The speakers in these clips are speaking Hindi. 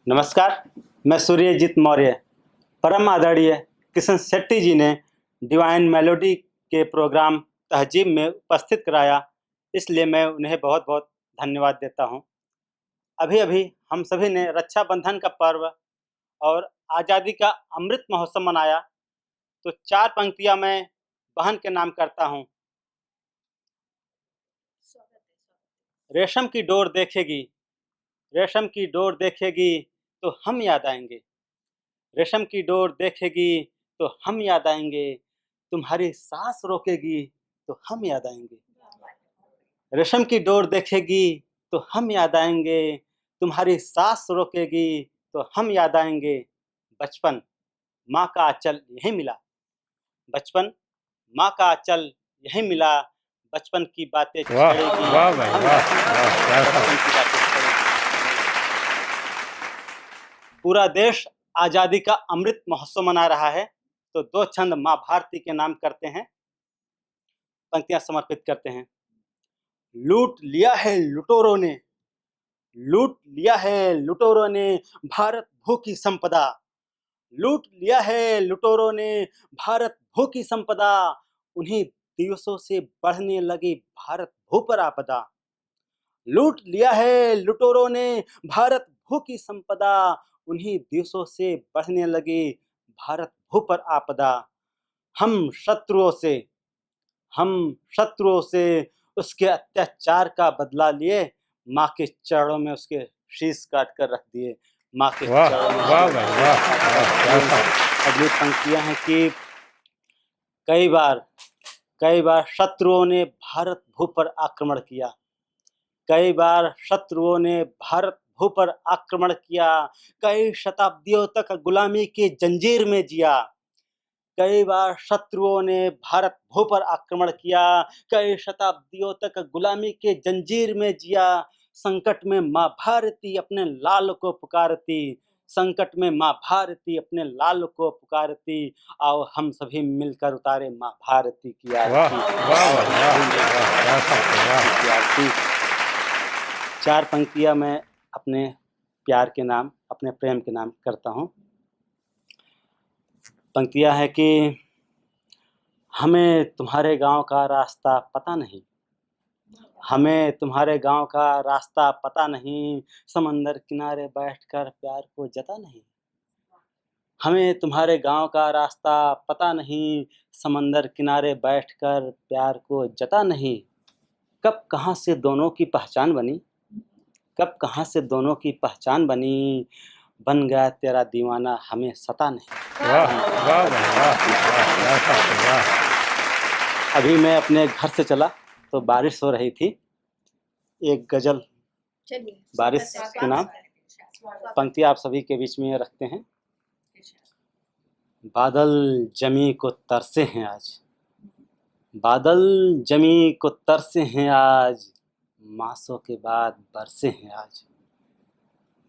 नमस्कार, मैं सूर्यजीत मौर्य। परम आदरणीय किशन शेट्टी जी ने डिवाइन मेलोडी के प्रोग्राम तहजीब में उपस्थित कराया, इसलिए मैं उन्हें बहुत बहुत धन्यवाद देता हूं। अभी अभी हम सभी ने रक्षाबंधन का पर्व और आज़ादी का अमृत महोत्सव मनाया, तो 4 पंक्तियां मैं बहन के नाम करता हूं। रेशम की डोर देखेगी, रेशम की डोर देखेगी तो हम याद आएंगे। रेशम की डोर देखेगी तो हम याद आएंगे। तुम्हारी सांस रोकेगी तो हम याद आएंगे। रेशम की डोर देखेगी तो हम याद आएंगे। तुम्हारी सांस रोकेगी तो हम याद आएंगे। बचपन माँ का आंचल यहीं मिला, बचपन माँ का आंचल यहीं मिला। बचपन की बातें छेड़ेगी, वाह भाई वाह क्या बचपन की बातें छेड़ेगी। पूरा देश आजादी का अमृत महोत्सव मना रहा है, तो 2 छंद माँ भारती के नाम करते हैं, पंक्तियां समर्पित करते हैं। लूट लिया है लुटेरों ने, लूट लिया है लुटेरों ने भारत भू की संपदा। लूट लिया है लुटेरों ने भारत भू की संपदा। उन्हीं दिवसों से बढ़ने लगी भारत भू पर आपदा। लूट लिया है लुटेरों ने भारत भू की संपदा। उन्हीं दिवसों से बढ़ने लगी भारत भू पर आपदा। हम शत्रुओं से उसके अत्याचार का बदला लिए, माँ के चरणों में उसके शीश काट कर रख दिए। माँ के चरणों में वाह भाई वाह। अगली पंक्तियां हैं कि कई बार शत्रुओं ने भारत भू पर आक्रमण किया। कई बार शत्रुओं ने भारत भू पर आक्रमण किया। कई शताब्दियों तक गुलामी की जंजीर में जिया। कई बार शत्रुओं ने भारत भू पर आक्रमण किया। कई शताब्दियों तक गुलामी के जंजीर में जिया। संकट में माँ भारती अपने लाल को पुकारती। संकट में माँ भारती अपने लाल को पुकारती। आओ हम सभी मिलकर उतारे माँ भारती की आरती। 4 पंक्तियां मैं अपने प्यार के नाम, अपने प्रेम के नाम करता हूँ। पंक्तियां है कि हमें तुम्हारे गांव का रास्ता पता नहीं, हमें तुम्हारे गांव का रास्ता पता नहीं। समंदर किनारे बैठकर प्यार को जता नहीं। हमें तुम्हारे गांव का रास्ता पता नहीं। समंदर किनारे बैठकर प्यार को जता नहीं। कब कहाँ से दोनों की पहचान बनी, कब कहाँ से दोनों की पहचान बनी। बन गया तेरा दीवाना हमें सता नहीं। अभी मैं अपने घर से चला तो बारिश हो रही थी। एक गजल बारिश के नाम, पंक्ति आप सभी के बीच में रखते हैं। बादल जमी को तरसे हैं आज, बादल जमी को तरसे हैं आज। मासों के बाद बरसे हैं आज।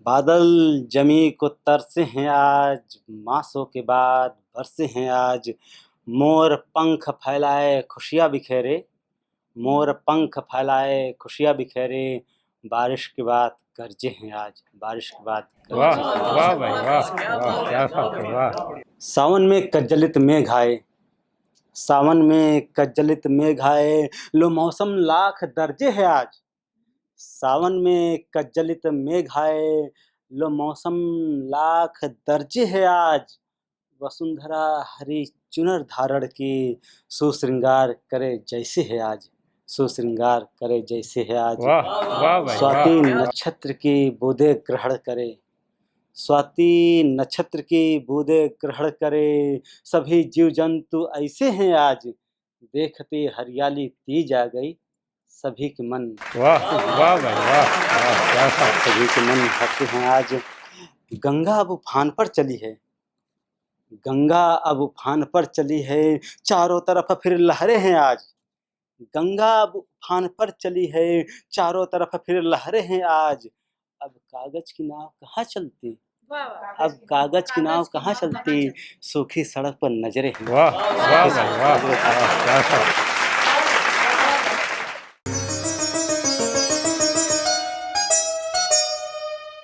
बादल जमी को तरसे हैं आज, मासों के बाद बरसे हैं आज। मोर पंख फैलाए खुशियाँ बिखेरे, मोर पंख फैलाए खुशियाँ बिखेरे। बारिश के बाद गरजे हैं आज, बारिश के बाद वाह भाई वाह। सावन में कज्जलित मेघ आए, सावन में कज्जलित मेघ आए। लो मौसम लाख दर्जे है आज। सावन में कज्जलित मेघ आए, लो मौसम लाख दर्जे है आज। वसुंधरा हरी चुनर धारण की, सुश्रृंगार करे जैसे है आज, सुश्रृंगार करे जैसे है आज। स्वाति नक्षत्र की बूंदे ग्रहण करे, स्वाति नक्षत्र की बूंदे ग्रहण करे। सभी जीव जंतु ऐसे हैं आज, देखते हरियाली तीज आ गई। सभी के मन सभी के मन हंसते हैं आज। गंगा अब उफान पर चली है, गंगा अब उफान पर चली है। चारों तरफ फिर लहरें हैं आज। गंगा अब उफान पर चली है, चारों तरफ फिर लहरें हैं आज। अब कागज की नाव कहाँ चलती, अब कागज की नाव कहाँ चलती। सूखी सड़क पर नजरें हैं।